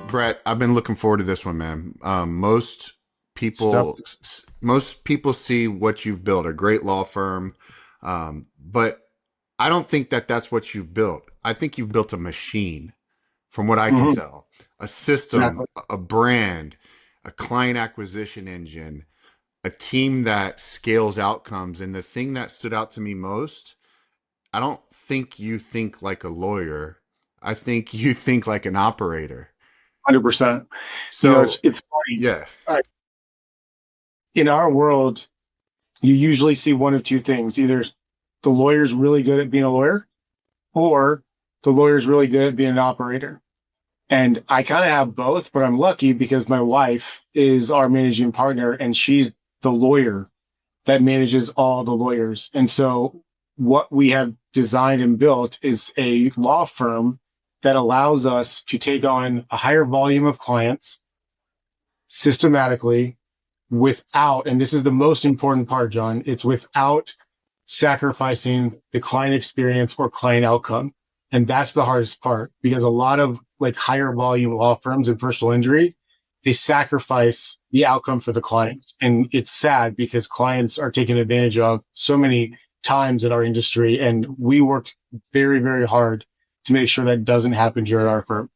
Brett, I've been looking forward to this one, man. Stuff. Most people see what you've built, a great law firm, but I don't think that that's what you've built. I think you've built a machine, from what I can Hmm. tell, a system, Exactly. a brand, a client acquisition engine, a team that scales outcomes. And the thing that stood out to me most, I don't think you think like a lawyer. I think you think like an operator. 100%. So, It's funny. yeah. Uh, in our world, you usually see one of two things. Either the lawyer's really good at being a lawyer, or the lawyer's really good at being an operator. And I kind of have both, but I'm lucky because my wife is our managing partner and she's the lawyer that manages all the lawyers. And so what we have designed and built is a law firm that allows us to take on a higher volume of clients systematically without, and this is the most important part, John, it's without sacrificing the client experience or client outcome. And that's the hardest part because a lot of like higher volume law firms in personal injury, they sacrifice the outcome for the clients. And it's sad because clients are taken advantage of so many times in our industry. And we work very, very hard to make sure that doesn't happen here at our firm.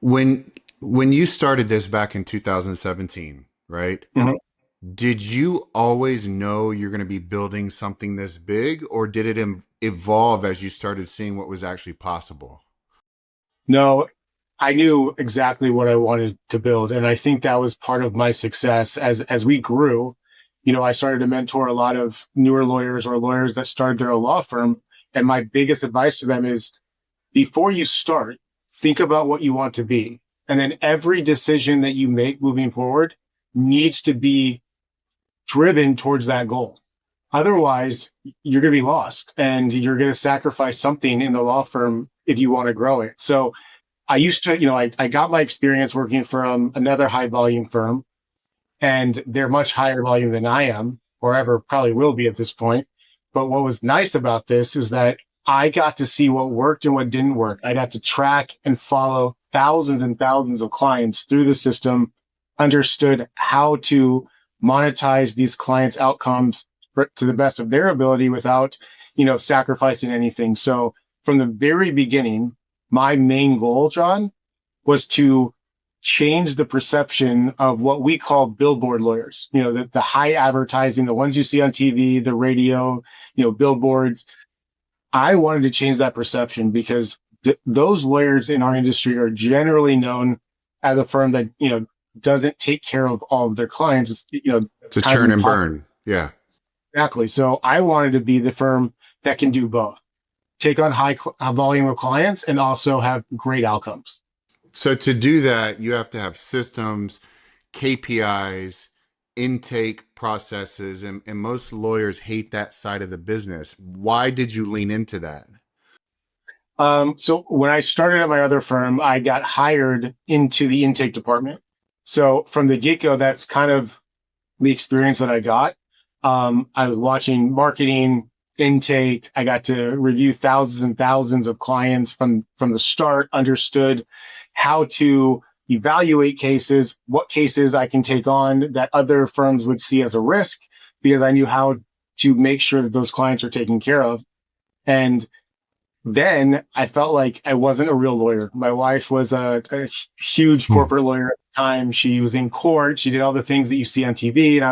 When when you started this back in 2017, right? Mhm. Did you always know you're going to be building something this big, or did it evolve as you started seeing what was actually possible? No, I knew exactly what I wanted to build. And I think that was part of my success as we grew. I started to mentor a lot of newer lawyers or lawyers that started their own law firm. And my biggest advice to them is before you start, think about what you want to be. And then every decision that you make moving forward needs to be driven towards that goal. Otherwise, you're going to be lost and you're going to sacrifice something in the law firm if you want to grow it. So I used to, I got my experience working from another high volume firm and they're much higher volume than I am or ever probably will be at this point. But what was nice about this is that I got to see what worked and what didn't work. I got to track and follow thousands and thousands of clients through the system, understood how to monetize these clients' outcomes to the best of their ability without, sacrificing anything. So from the very beginning, my main goal, John, was to change the perception of what we call billboard lawyers. The high advertising, the ones you see on TV, the radio, billboards. I wanted to change that perception because those lawyers in our industry are generally known as a firm that, doesn't take care of all of their clients. It's, To kind of churn and impossible. burn. Yeah. Exactly. So I wanted to be the firm that can do both, take on high volume of clients and also have great outcomes. So to do that, you have to have systems, KPIs, intake processes, and most lawyers hate that side of the business. Why did you lean into that? So when I started at my other firm, I got hired into the intake department. So from the get-go, that's kind of the experience that I got. I was watching marketing, intake. I got to review thousands and thousands of clients from the start, understood how to evaluate cases, what cases I can take on that other firms would see as a risk, because I knew how to make sure that those clients are taken care of. And then I felt like I wasn't a real lawyer. My wife was a huge Hmm. corporate lawyer at the time. She was in court. She did all the things that you see on TV. And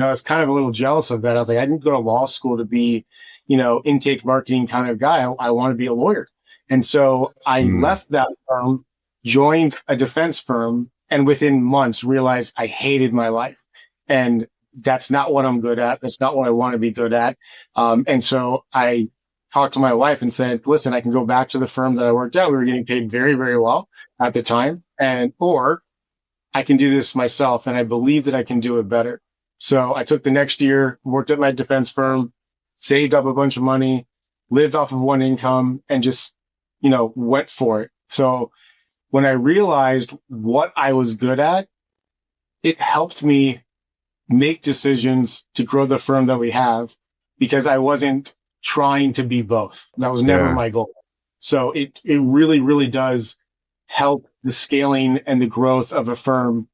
I was kind of a little jealous of that. I was like, I didn't go to law school to be, intake marketing kind of guy. I want to be a lawyer. And so I Hmm. left that firm, joined a defense firm, and within months realized I hated my life. And that's not what I'm good at. That's not what I want to be good at. And so I talked to my wife and said, listen, I can go back to the firm that I worked at. We were getting paid very, very well at the time. Or I can do this myself. And I believe that I can do it better. So I took the next year, worked at my defense firm, saved up a bunch of money, lived off of one income and just, went for it. So when I realized what I was good at, it helped me make decisions to grow the firm that we have because I wasn't trying to be both. That was never Yeah. my goal. So it really, really does help the scaling and the growth of a firm,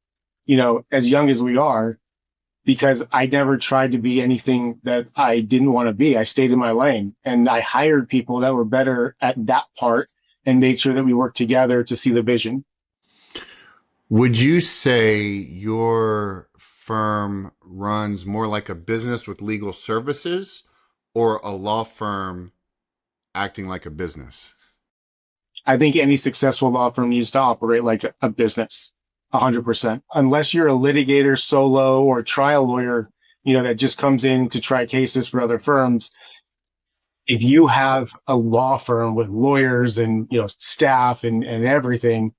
as young as we are, because I never tried to be anything that I didn't want to be. I stayed in my lane and I hired people that were better at that part and made sure that we worked together to see the vision. Would you say your firm runs more like a business with legal services or a law firm acting like a business? I think any successful law firm needs to operate like a business, 100%. Unless you're a litigator solo or trial lawyer, that just comes in to try cases for other firms. If you have a law firm with lawyers and, staff and everything,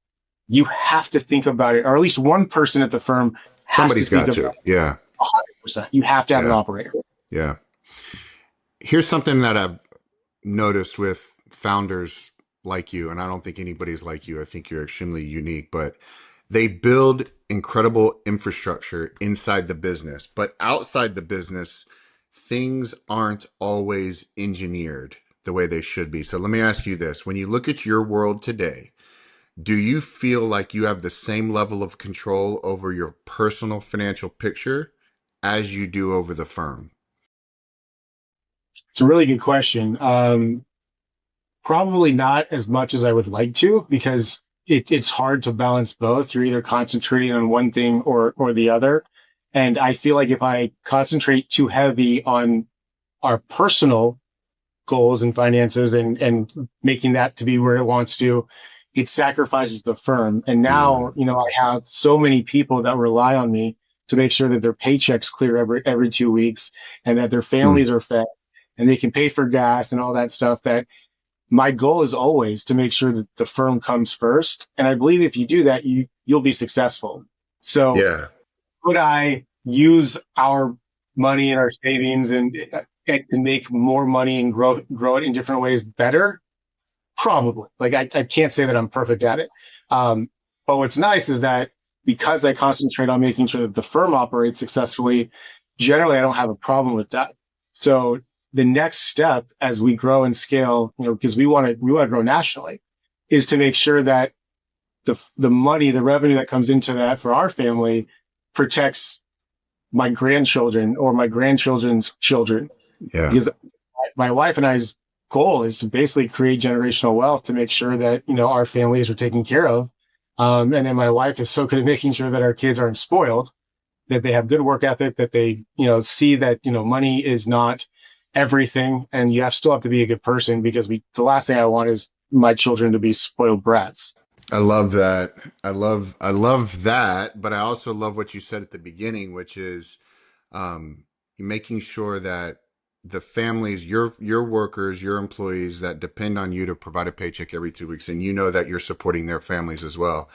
you have to think about it, or at least one person at the firm has to Somebody's think got about to. it Yeah. 100%. You have to have an Yeah. operator. Yeah. Here's something that I've noticed with founders like you, and I don't think anybody's like you. I think you're extremely unique, but they build incredible infrastructure inside the business, but outside the business, things aren't always engineered the way they should be. So let me ask you this. When you look at your world today, do you feel like you have the same level of control over your personal financial picture as you do over the firm? It's a really good question. Probably not as much as I would like to, because it's hard to balance both. You're either concentrating on one thing or the other. And I feel like if I concentrate too heavy on our personal goals and finances and making that to be where it wants to, it sacrifices the firm. And Mm, now, I have so many people that rely on me to make sure that their paychecks clear every 2 weeks and that their mm, families are fed and they can pay for gas and all that stuff, that my goal is always to make sure that the firm comes first. And I believe if you do that, you'll be successful. So yeah. could I use our money and our savings and to make more money and grow it in different ways better? Probably. Like I can't say that I'm perfect at it. But what's nice is that because I concentrate on making sure that the firm operates successfully, generally I don't have a problem with that. So the next step as we grow and scale, because we want to grow nationally, is to make sure that the money, the revenue that comes into that for our family protects my grandchildren or my grandchildren's children. Yeah. Because my wife and I's goal is to basically create generational wealth to make sure that, our families are taken care of. And then my wife is so good at making sure that our kids aren't spoiled, that they have good work ethic, that they, see that, money is not everything. And still have to be a good person, because the last thing I want is my children to be spoiled brats. I love that. I love that, but I also love what you said at the beginning, which is making sure that the families, your workers, your employees that depend on you to provide a paycheck every 2 weeks, and you know that you're supporting their families as well,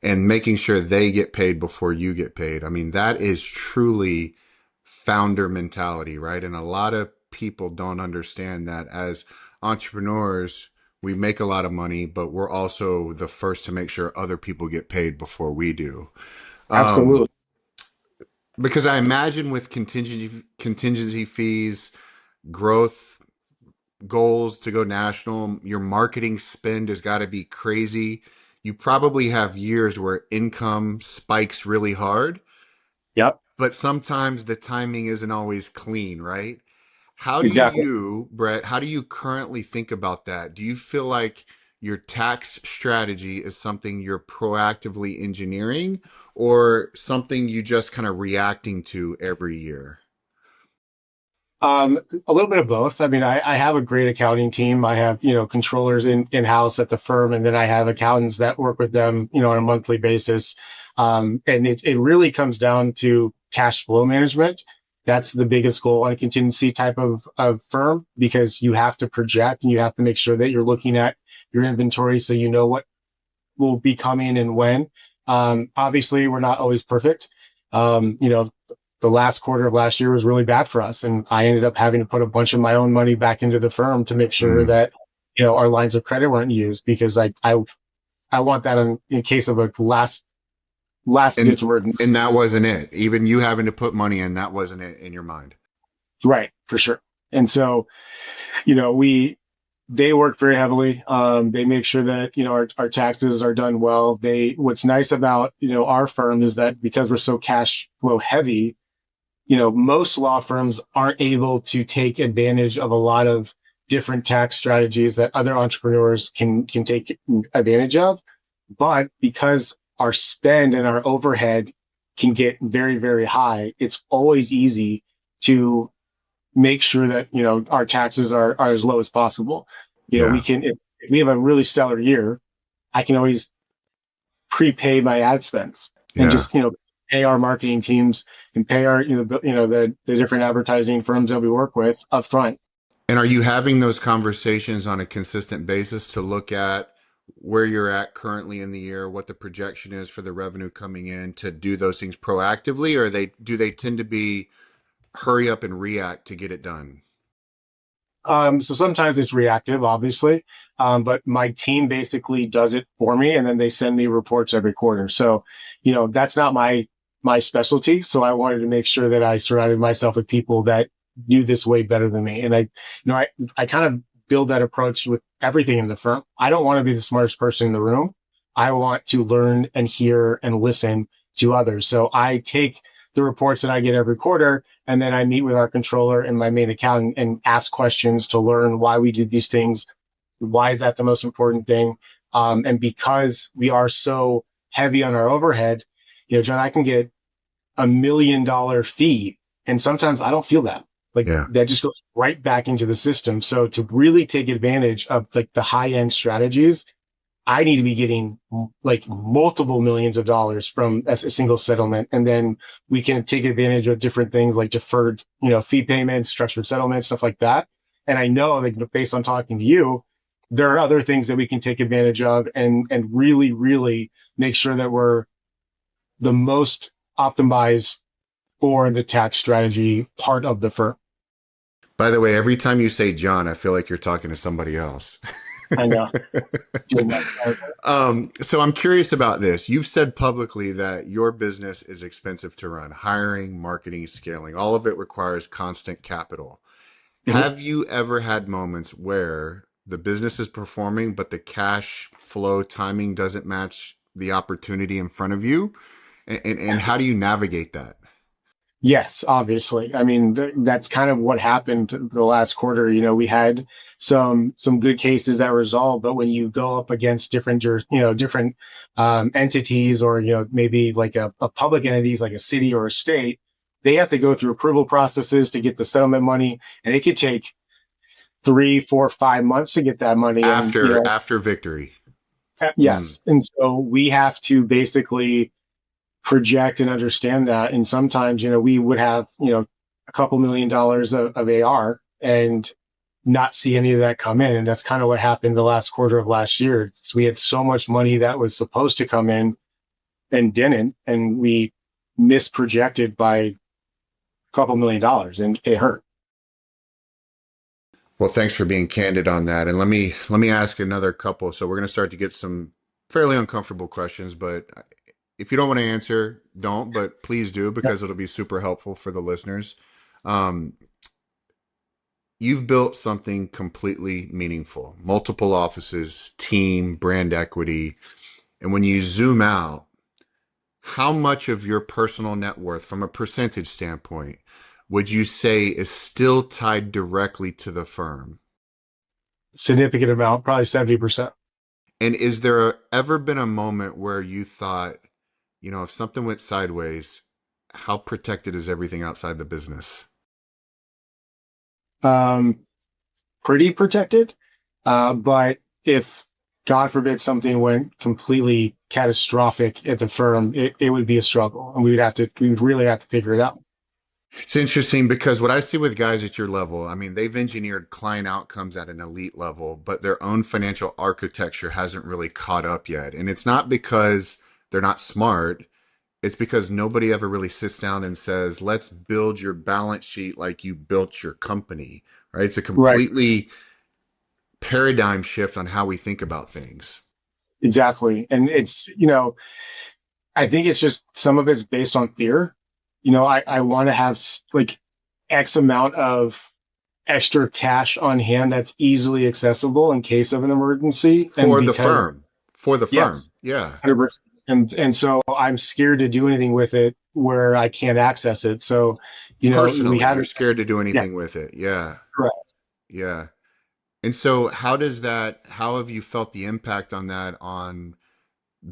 and making sure they get paid before you get paid. I mean, that is truly founder mentality, right? And a lot of people don't understand that as entrepreneurs, we make a lot of money, but we're also the first to make sure other people get paid before we do. Um, Absolutely. because I imagine with contingency fees, growth goals to go national, your marketing spend has got to be crazy. You probably have years where income spikes really hard, Yep. but sometimes the timing isn't always clean, right? How do Exactly. you, Brett, how do you currently think about that? Do you feel like your tax strategy is something you're proactively engineering or something you just kind of reacting to every year? A little bit of both. I mean, I have a great accounting team. I have, controllers in-house at the firm, and then I have accountants that work with them, on a monthly basis. And it really comes down to cash flow management. That's the biggest goal on a contingency type of firm, because you have to project and you have to make sure that you're looking at your inventory so you know what will be coming and when. Obviously, we're not always perfect. The last quarter of last year was really bad for us, and I ended up having to put a bunch of my own money back into the firm to make sure Mm. that our lines of credit weren't used, because I want that in case of a last And ditch word. and that wasn't it. Even you having to put money in, that wasn't it in your mind. Right, for sure. And so we they work very heavily. They make sure that, our taxes are done well. What's nice about, our firm is that because we're so cash flow heavy, most law firms aren't able to take advantage of a lot of different tax strategies that other entrepreneurs can take advantage of. But because our spend and our overhead can get very, very high, it's always easy to make sure that, our taxes are as low as possible. We Yeah. can, if we have a really stellar year, I can always prepay my ad spends and Yeah. just, pay our marketing teams and pay our, the different advertising firms that we work with up front. And are you having those conversations on a consistent basis to look at where you're at currently in the year, what the projection is for the revenue coming in to do those things proactively, or they tend to be hurry up and react to get it done? So sometimes it's reactive, obviously, but my team basically does it for me, and then they send me reports every quarter. So, that's not my specialty. So I wanted to make sure that I surrounded myself with people that knew this way better than me. And I kind of build that approach with everything in the firm. I don't want to be the smartest person in the room. I want to learn and hear and listen to others. So I take the reports that I get every quarter, and then I meet with our controller and my main accountant and ask questions to learn why we do these things. Why is that the most important thing? And because we are so heavy on our overhead, John, I can get $1 million fee, and sometimes I don't feel that. Like Yeah. that just goes right back into the system. So to really take advantage of like the high end strategies, I need to be getting like multiple millions of dollars from a single settlement. And then we can take advantage of different things like deferred, fee payments, structured settlements, stuff like that. And I know, like, based on talking to you, there are other things that we can take advantage of and really, really make sure that we're the most optimized for the tax strategy part of the firm. By the way, every time you say John, I feel like you're talking to somebody else. I know. JMac. So I'm curious about this. You've said publicly that your business is expensive to run, hiring, marketing, scaling. All of it requires constant capital. Mhm. Have you ever had moments where the business is performing, but the cash flow timing doesn't match the opportunity in front of you? And how do you navigate that? Yes, obviously. I mean, that's kind of what happened the last quarter. We had some good cases that resolved, but when you go up against different entities, or maybe like a public entities like a city or a state, they have to go through approval processes to get the settlement money, and it could take 3, 4, 5 months to get that money. And After victory. Mm, yes, and so we have to basically project and understand that. And sometimes, we would have, a couple $1 million of AR and not see any of that come in. And that's kind of what happened the last quarter of last year. So we had so much money that was supposed to come in and didn't, and we misprojected by a couple $1 million, and it hurt. well, thanks for being candid on that. And let me ask another couple. So we're going to start to get some fairly uncomfortable questions, but if you don't want to answer, don't, but please do because it'll be super helpful for the listeners. Um, you've built something completely meaningful, multiple offices, team, brand equity. And when you zoom out, how much of your personal net worth from a percentage standpoint would you say is still tied directly to the firm? Significant amount, probably 70%. And is there ever been a moment where you thought, if something went sideways, how protected is everything outside the business? Um, Pretty protected. But if God forbid something went completely catastrophic at the firm, it would be a struggle, and we would really have to figure it out. It's interesting because what I see with guys at your level, I mean, they've engineered client outcomes at an elite level, but their own financial architecture hasn't really caught up yet. And it's not because they're not smart. It's because nobody ever really sits down and says, let's build your balance sheet like you built your company, right? It's a Right. completely paradigm shift on how we think about things. Exactly. And it's, I think it's just some of it's based on fear. I want to have like X amount of extra cash on hand that's easily accessible in case of an emergency. And For the because, firm. For the firm. yes, Yeah. 100%. And so I'm scared to do anything with it where I can't access it. So, we Personally, have you're it. scared to do anything Yes, with it. Yeah. correct. Yeah. And so how have you felt the impact on that on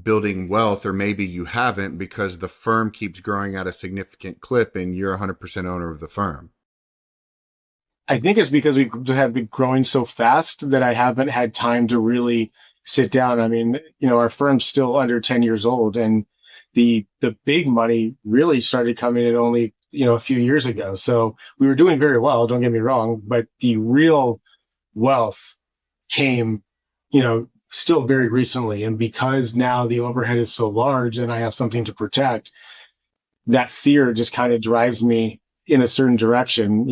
building wealth, or maybe you haven't because the firm keeps growing at a significant clip and you're 100% owner of the firm? I think it's because we have been growing so fast that I haven't had time to really sit down. I mean, our firm's still under 10 years old, and the big money really started coming in only, a few years ago. So we were doing very well, don't get me wrong, but the real wealth came, still very recently. And because now the overhead is so large and I have something to protect, that fear just kind of drives me in a certain direction.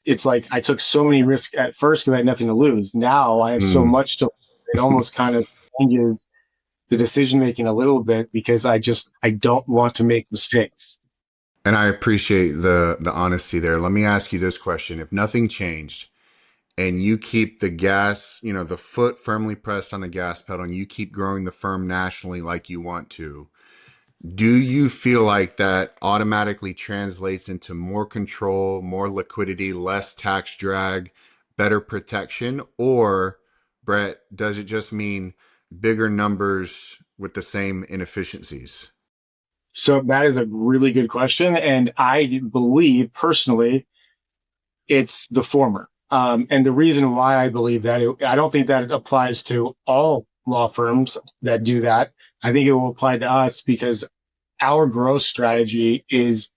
It's like I took so many risks at first because I had nothing to lose. Now I have so Mm. much to, it almost kind of changes the decision making a little bit because I don't want to make mistakes. And I appreciate the honesty there. Let me ask you this question. If nothing changed and you keep the gas, the foot firmly pressed on the gas pedal and you keep growing the firm nationally like you want to, do you feel like that automatically translates into more control, more liquidity, less tax drag, better protection? Or, Brett, does it just mean bigger numbers with the same inefficiencies? So that is a really good question. And I believe personally it's the former. And the reason why I believe that, I don't think that it applies to all law firms that do that. I think it will apply to us because our growth strategy is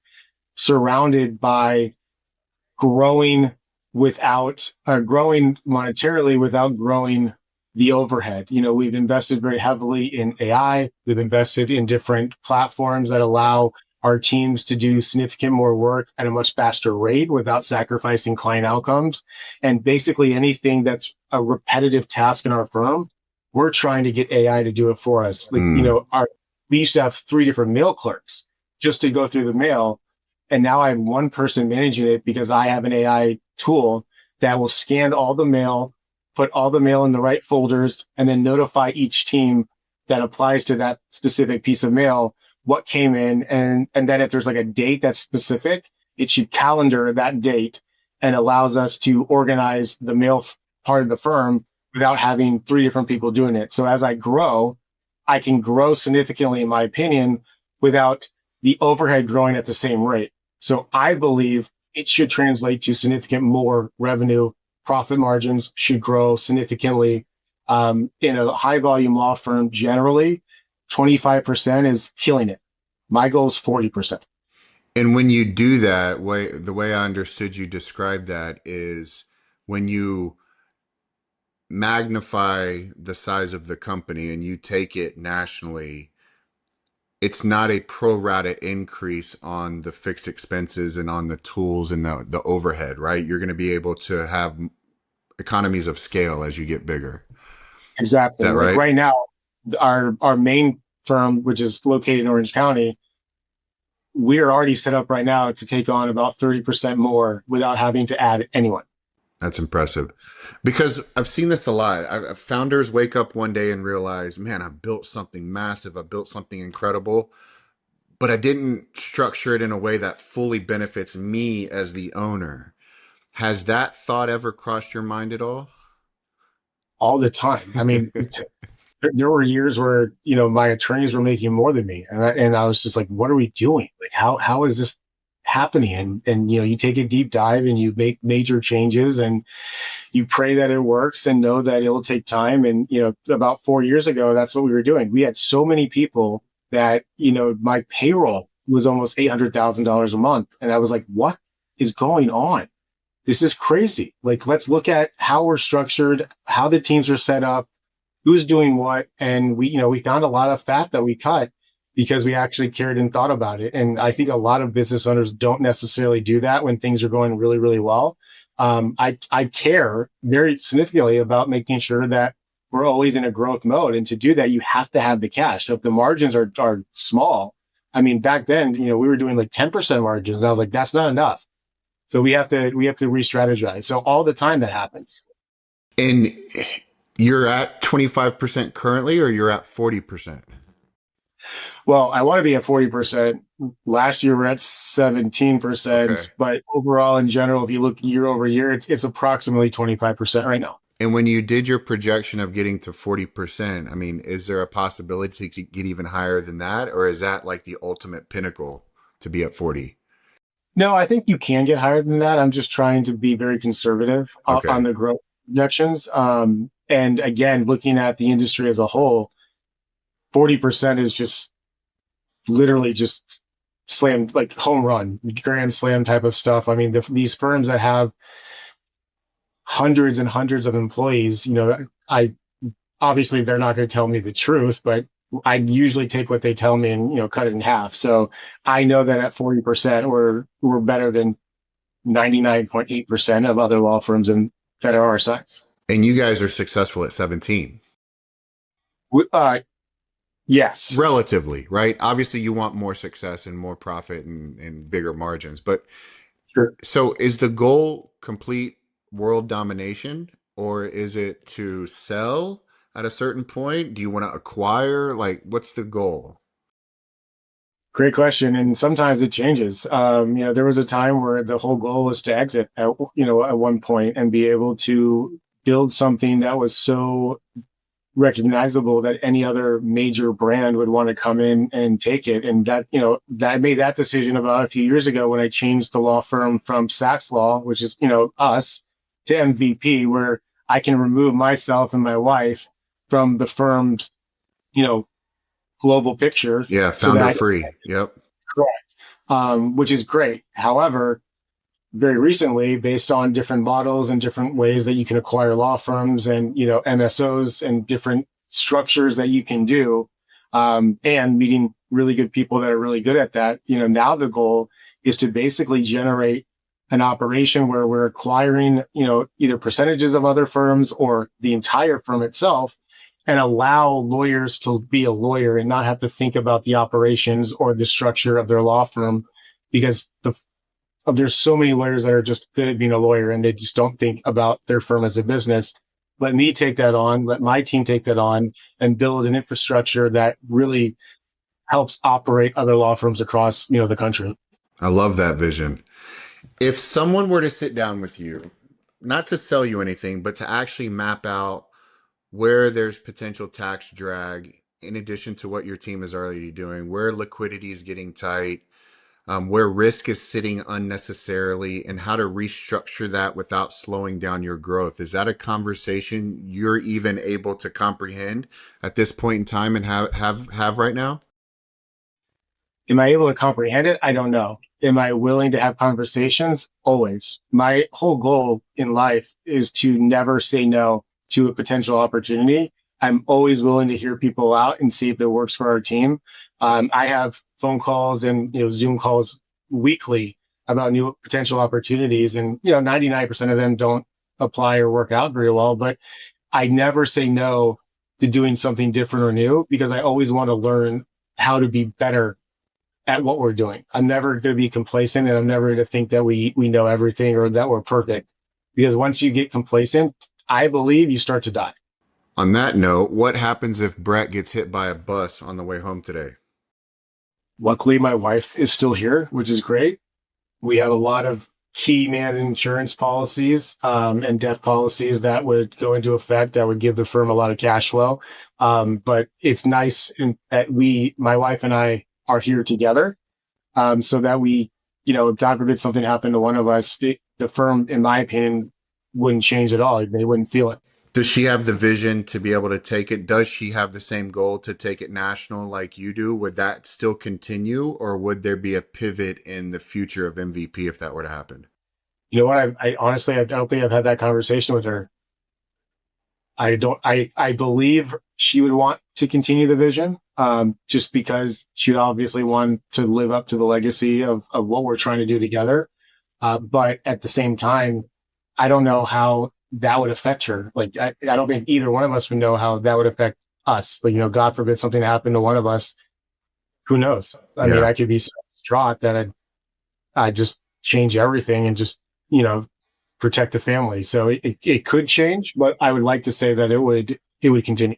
surrounded by growing growing monetarily without growing the overhead. We've invested very heavily in AI. We've invested in different platforms that allow our teams to do significant more work at a much faster rate without sacrificing client outcomes. And basically anything that's a repetitive task in our firm, we're trying to get AI to do it for us. Like, Mm. we used to have 3 different mail clerks just to go through the mail. And now I have one person managing it because I have an AI tool that will scan all the mail, put all the mail in the right folders, and then notify each team that applies to that specific piece of mail what came in. And then if there's like a date that's specific, it should calendar that date and allows us to organize the mail part of the firm without having 3 different people doing it. So as I grow, I can grow significantly, in my opinion, without the overhead growing at the same rate. So I believe it should translate to significant more revenue. Profit margins should grow significantly. In a high volume law firm, generally, 25% is killing it. My goal is 40%. And when you do that, the way I understood you describe that is when you magnify the size of the company and you take it nationally, it's not a pro rata increase on the fixed expenses and on the tools and the overhead, right? You're going to be able to have economies of scale as you get bigger. Is Exactly. that Like right? right now, our main firm, which is located in Orange County, we are already set up right now to take on about 30% more without having to add anyone. That's impressive because I've seen this a lot. Founders wake up one day and realize, man, I built something massive. I built something incredible, but I didn't structure it in a way that fully benefits me as the owner. Has that thought ever crossed your mind at all? All the time. I mean, there were years where, my attorneys were making more than me. And I was just like, what are we doing? Like, how is this happening? And, you take a deep dive and you make major changes and you pray that it works and know that it'll take time. And, about 4 years ago, that's what we were doing. We had so many people that, my payroll was almost $800,000 a month. And I was like, what is going on? This is crazy. Like, let's look at how we're structured, how the teams are set up, who's doing what. And we found a lot of fat that we cut because we actually cared and thought about it. And I think a lot of business owners don't necessarily do that when things are going really, really well. I care very significantly about making sure that we're always in a growth mode. And to do that, you have to have the cash. So if the margins are small, I mean, back then, we were doing like 10% margins and I was like, that's not enough. So we have to re-strategize. So all the time that happens. And you're at 25% currently, or you're at 40%? Well, I want to be at 40%. Last year we're at Okay. 17%, but overall in general, if you look year over year, it's approximately 25% right now. And when you did your projection of getting to 40%, I mean, is there a possibility to get even higher than that? Or is that like the ultimate pinnacle to be at 40? No, I think you can get higher than that. I'm just trying to be very conservative on Okay. the growth projections. And again, looking at the industry as a whole, 40% is just literally just slam, like home run, grand slam type of stuff. I mean, these firms that have hundreds and hundreds of employees, I obviously they're not going to tell me the truth, but I usually take what they tell me and cut it in half. So I know that at 40% we're better than 99.8% of other law firms that are our size. And you guys are successful at 17. Uh, yes, Relatively, right? Obviously, you want more success and more profit and bigger margins. But sure. so is the goal complete world domination, or is it to sell at a certain point? Do you want to acquire? Like, what's the goal? Great question. And sometimes it changes. There was a time where the whole goal was to exit at one point and be able to build something that was so recognizable that any other major brand would want to come in and take it. And that I made that decision about a few years ago when I changed the law firm from Sachs Law, which is, us, to MVP, where I can remove myself and my wife from the firm's, you know, global picture Yeah, so that founder free. Yep. which is great. However, very recently, based on different models and different ways that you can acquire law firms and MSOs and different structures that you can do, and meeting really good people that are really good at that. Now the goal is to basically generate an operation where we're acquiring, either percentages of other firms or the entire firm itself, and allow lawyers to be a lawyer and not have to think about the operations or the structure of their law firm, because there's so many lawyers that are just good at being a lawyer and they just don't think about their firm as a business. Let me take that on, let my team take that on and build an infrastructure that really helps operate other law firms across, the country. I love that vision. If someone were to sit down with you, not to sell you anything, but to actually map out where there's potential tax drag, in addition to what your team is already doing, where liquidity is getting tight, where risk is sitting unnecessarily, and how to restructure that without slowing down your growth. Is that a conversation you're even able to comprehend at this point in time and have right now? Am I able to comprehend it? I don't know. Am I willing to have conversations? Always. My whole goal in life is to never say no to a potential opportunity. I'm always willing to hear people out and see if it works for our team. I have phone calls and Zoom calls weekly about new potential opportunities, and 99% of them don't apply or work out very well. But I never say no to doing something different or new because I always want to learn how to be better at what we're doing. I'm never going to be complacent, and I'm never going to think that we know everything or that we're perfect. Because once you get complacent, I believe you start to die. On that note, what happens if Brett gets hit by a bus on the way home today? Luckily, my wife is still here, which is great. We have a lot of key man insurance policies and death policies that would go into effect that would give the firm a lot of cash flow. But it's nice that my wife and I, are here together, so that if God forbid something happened to one of us, the firm, in my opinion, wouldn't change at all. They wouldn't feel it. Does she have the vision to be able to take it? Does she have the same goal to take it national like you do? Would that still continue, or would there be a pivot in the future of MVP if that were to happen? You know what? I honestly, I don't think I've had that conversation with her. I don't. I believe she would want to continue the vision, just because she'd obviously want to live up to the legacy of what we're trying to do together. But at the same time, I don't know how that would affect her. Like, I don't think either one of us would know how that would affect us. Like, God forbid something happened to one of us. Who knows? I mean, Yeah. I could be so distraught that I'd just change everything and just protect the family. So it could change, but I would like to say that it would continue.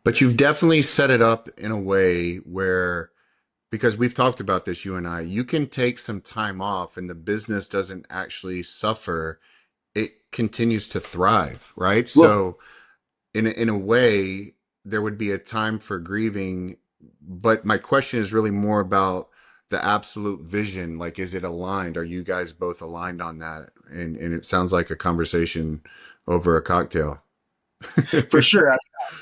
But you've definitely set it up in a way where, because we've talked about this, you and I, you can take some time off and the business doesn't actually suffer. It continues to thrive, right? Well, So in a way, there would be a time for grieving, but my question is really more about the absolute vision. Like, is it aligned? Are you guys both aligned on that? And it sounds like a conversation over a cocktail. for sure.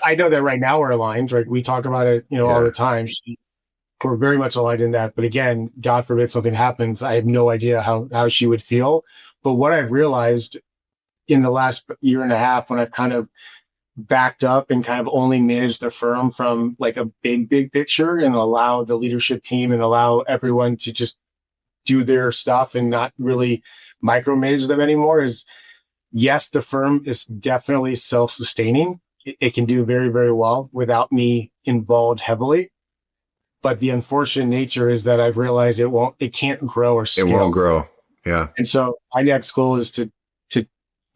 I know that right now we're aligned, right? We talk about it, all Yeah, the time. We're very much aligned in that. But again, God forbid something happens. I have no idea how she would feel. But what I've realized in the last year and a half, when I've kind of backed up and kind of only managed the firm from like a big picture and allow the leadership team and allow everyone to just do their stuff and not really micromanage them anymore, is yes, the firm is definitely self-sustaining. It can do very, very well without me involved heavily. But the unfortunate nature is that I've realized it can't grow or it won't scale. grow. Yeah. And so my next goal is to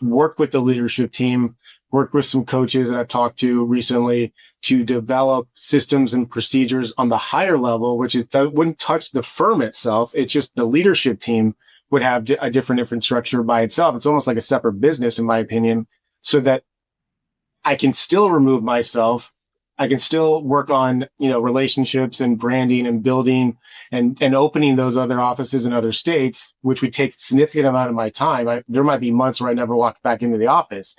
work with the leadership team, work with some coaches that I've talked to recently to develop systems and procedures on the higher level, which is that wouldn't touch the firm itself. It's just the leadership team would have a different infrastructure by itself. It's almost like a separate business, in my opinion, so that I can still remove myself. I can still work on, relationships and branding and building and opening those other offices in other states, which would take a significant amount of my time. There might be months where I never walk back into the office.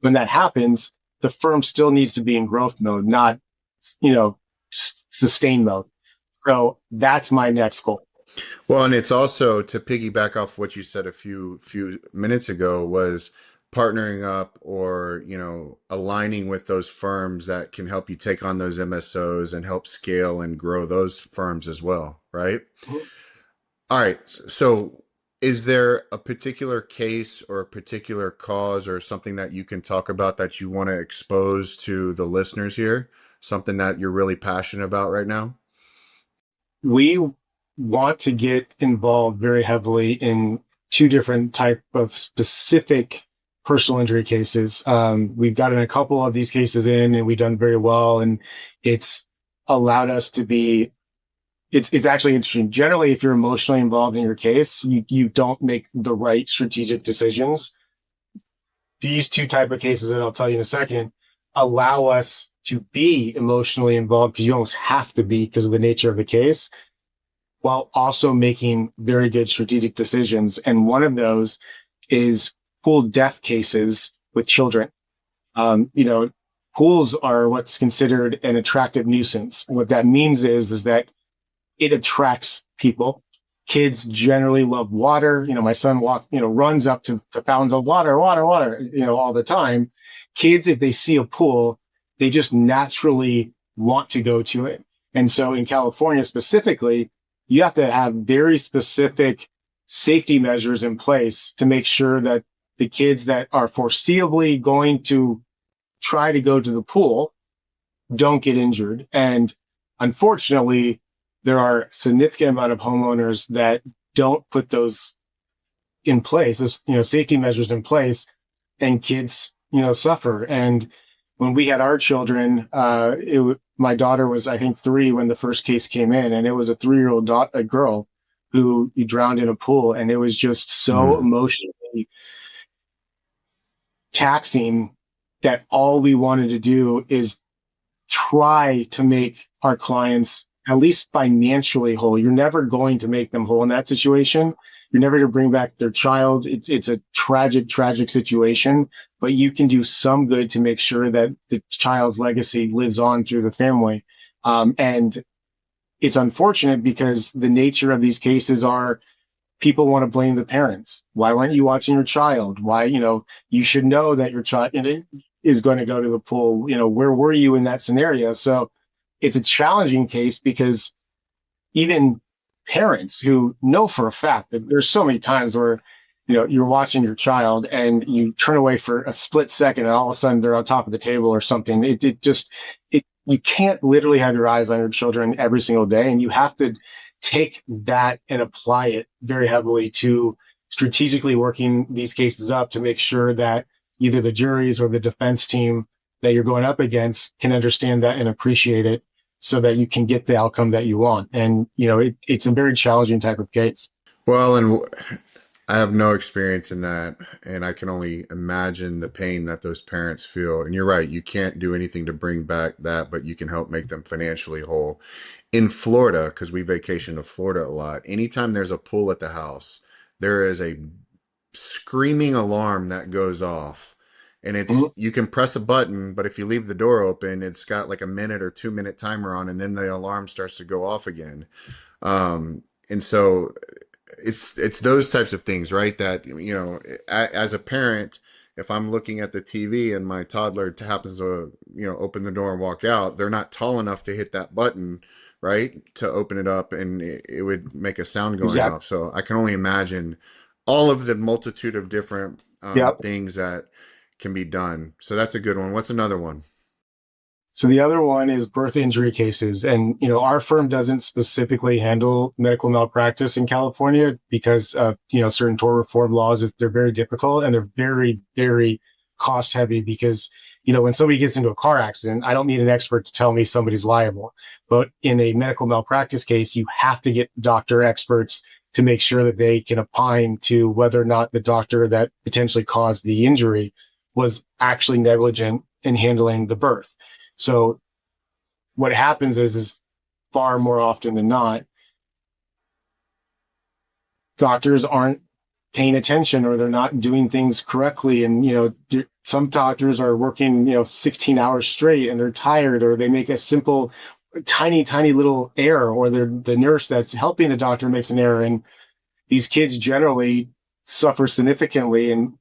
When that happens, the firm still needs to be in growth mode, not, sustain mode. So that's my next goal. Well, and it's also to piggyback off what you said a few minutes ago was partnering up or, aligning with those firms that can help you take on those MSOs and help scale and grow those firms as well, right? All right. So is there a particular case or a particular cause or something that you can talk about that you want to expose to the listeners here? Something that you're really passionate about right now? We want to get involved very heavily in two different type of specific personal injury cases. We've gotten a couple of these cases in and we've done very well. And it's allowed us to be, it's actually interesting. Generally, if you're emotionally involved in your case, you don't make the right strategic decisions. These two type of cases that I'll tell you in a second allow us to be emotionally involved because you almost have to be because of the nature of the case, while also making very good strategic decisions. And one of those is pool death cases with children. Um, you know, Pools are what's considered an attractive nuisance. What that means is that it attracts people. Kids generally love water. My son runs up to fountains of water, all the time. Kids, if they see a pool, they just naturally want to go to it. And so in California specifically, you have to have very specific safety measures in place to make sure that the kids that are foreseeably going to try to go to the pool don't get injured. And unfortunately, there are a significant amount of homeowners that don't put those in place, safety measures in place, and kids, suffer. And when we had our children, my daughter was, I think, 3 when the first case came in, and it was a 3-year-old a girl who drowned in a pool, and it was just so Mm. emotionally taxing that all we wanted to do is try to make our clients at least financially whole. You're never going to make them whole in that situation. You're never going to bring back their child. It's a tragic situation, but you can do some good to make sure that the child's legacy lives on through the family. And it's unfortunate because the nature of these cases are people want to blame the parents. Why weren't you watching your child? Why, you should know that your child is going to go to the pool. Where were you in that scenario? So it's a challenging case because even parents who know for a fact that there's so many times where, you're watching your child and you turn away for a split second and all of a sudden they're on top of the table or something. You can't literally have your eyes on your children every single day. And you have to take that and apply it very heavily to strategically working these cases up to make sure that either the juries or the defense team that you're going up against can understand that and appreciate it so that you can get the outcome that you want. And, it's a very challenging type of case. Well, and I have no experience in that, and I can only imagine the pain that those parents feel. And you're right, you can't do anything to bring back that, but you can help make them financially whole. In Florida, because we vacation to Florida a lot, anytime there's a pool at the house, there is a screaming alarm that goes off. And Mhm. you can press a button, but if you leave the door open, it's got like a minute or 2 minute timer on, and then the alarm starts to go off again. And so it's those types of things, right? That as a parent, if I'm looking at the TV and my toddler happens to open the door and walk out, they're not tall enough to hit that button, right, to open it up, and it would make a sound going Exactly. off. So I can only imagine all of the multitude of different Yep. things that can be done. So that's a good one. What's another one? So the other one is birth injury cases. And, our firm doesn't specifically handle medical malpractice in California because of, certain tort reform laws. They're very difficult and they're very, very cost heavy because, when somebody gets into a car accident, I don't need an expert to tell me somebody's liable. But in a medical malpractice case, you have to get doctor experts to make sure that they can opine to whether or not the doctor that potentially caused the injury was actually negligent in handling the birth. So what happens is far more often than not, doctors aren't paying attention or they're not doing things correctly. And, some doctors are working, 16 hours straight and they're tired, or they make a simple, tiny, tiny little error, or the nurse that's helping the doctor makes an error. And these kids generally suffer significantly. And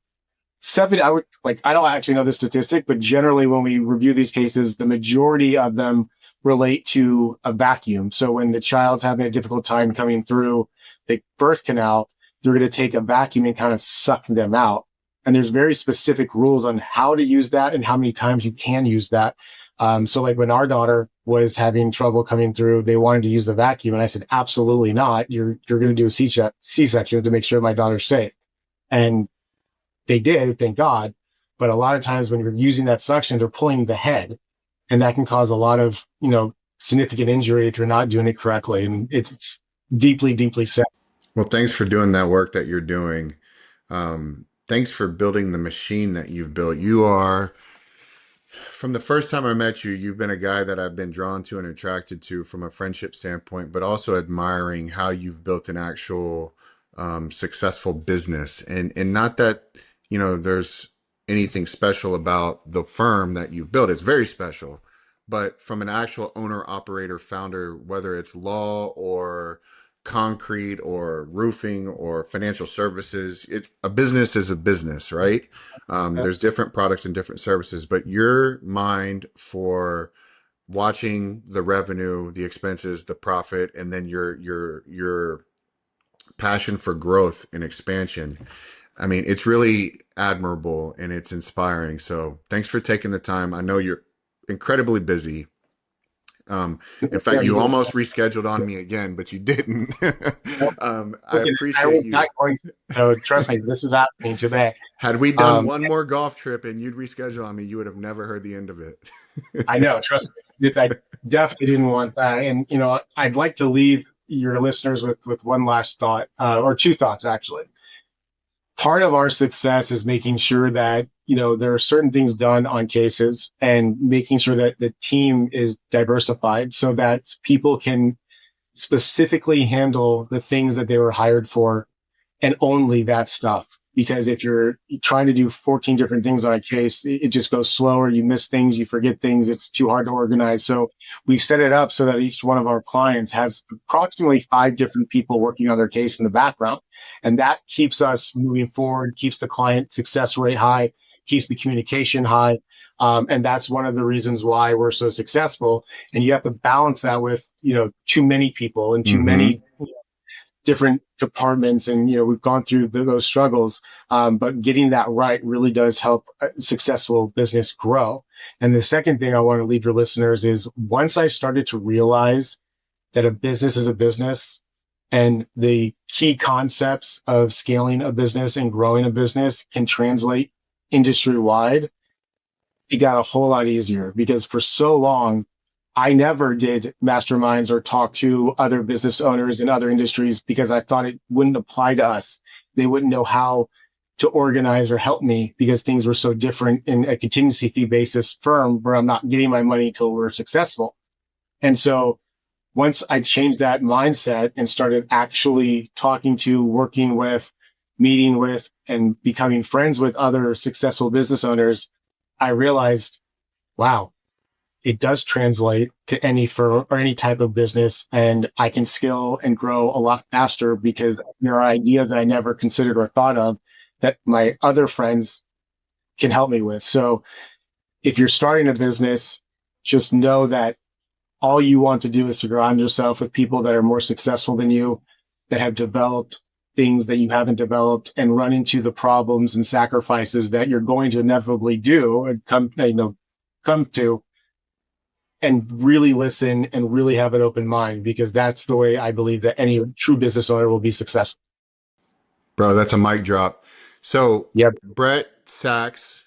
I don't actually know the statistic, but generally when we review these cases, the majority of them relate to a vacuum. So when the child's having a difficult time coming through the birth canal, they're going to take a vacuum and kind of suck them out. And there's very specific rules on how to use that and how many times you can use that. So like when our daughter was having trouble coming through, they wanted to use the vacuum. And I said, absolutely not. You're going to do a C-section to make sure my daughter's safe. And they did, thank God. But a lot of times when you're using that suction, they're pulling the head, and that can cause a lot of, significant injury if you're not doing it correctly. And it's deeply, deeply sad. Well, thanks for doing that work that you're doing. Thanks for building the machine that you've built. You are, from the first time I met you, you've been a guy that I've been drawn to and attracted to from a friendship standpoint, but also admiring how you've built an actual successful business. And not that, there's anything special about the firm that you've built. It's very special. But from an actual owner, operator, founder, whether it's law or concrete or roofing or financial services, a business is a business, right? There's different products and different services, but your mind for watching the revenue, the expenses, the profit, and then your passion for growth and expansion. I mean, it's really admirable and it's inspiring. So thanks for taking the time. I know you're incredibly busy. In Yeah, fact, you almost rescheduled on me again, but you didn't. I listen, I appreciate was not you. going to. So trust me, this is happening today. Had we done Um, one more golf trip and you'd reschedule on me, you would have never heard the end of it. I know, trust me. I definitely didn't want that. And, I'd like to leave your listeners with one last thought, or two thoughts, actually. Part of our success is making sure that, there are certain things done on cases and making sure that the team is diversified so that people can specifically handle the things that they were hired for and only that stuff. Because if you're trying to do 14 different things on a case, it just goes slower. You miss things, you forget things. It's too hard to organize. So we set it up so that each one of our clients has approximately 5 different people working on their case in the background. And that keeps us moving forward, keeps the client success rate high, keeps the communication high. And that's one of the reasons why we're so successful. And you have to balance that with, too many people and too Mm-hmm. many different departments. And, we've gone through those struggles. But getting that right really does help a successful business grow. And the second thing I want to leave your listeners is once I started to realize that a business is a business, and the key concepts of scaling a business and growing a business can translate industry wide, it got a whole lot easier because for so long, I never did masterminds or talk to other business owners in other industries because I thought it wouldn't apply to us. They wouldn't know how to organize or help me because things were so different in a contingency fee basis firm where I'm not getting my money until we're successful. And so once I changed that mindset and started actually talking to, working with, meeting with, and becoming friends with other successful business owners, I realized, wow, it does translate to any firm or any type of business, and I can scale and grow a lot faster because there are ideas I never considered or thought of that my other friends can help me with. So if you're starting a business, just know that all you want to do is surround yourself with people that are more successful than you, that have developed things that you haven't developed, and run into the problems and sacrifices that you're going to inevitably do and come to, and really listen and really have an open mind, because that's the way I believe that any true business owner will be successful. Bro, that's a mic drop. So, Yep. Brett Sachs,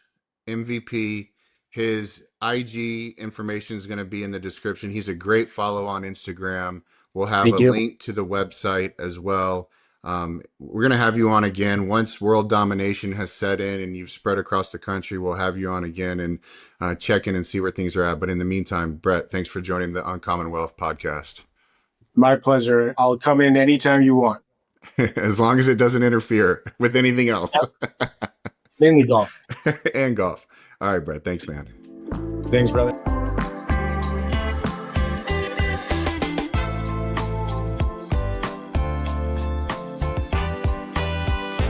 MVP, his IG information is going to be in the description. He's a great follow on Instagram. We'll have a Thank you. link to the website as well. We're going to have you on again once world domination has set in and you've spread across the country. We'll have you on again and check in and see where things are at. But in the meantime, Brett, thanks for joining the Uncommon Wealth podcast. My pleasure. I'll come in anytime you want. As long as it doesn't interfere with anything else. Yep. Mainly golf. And golf. All right, Brett. Thanks, man. Thanks, brother.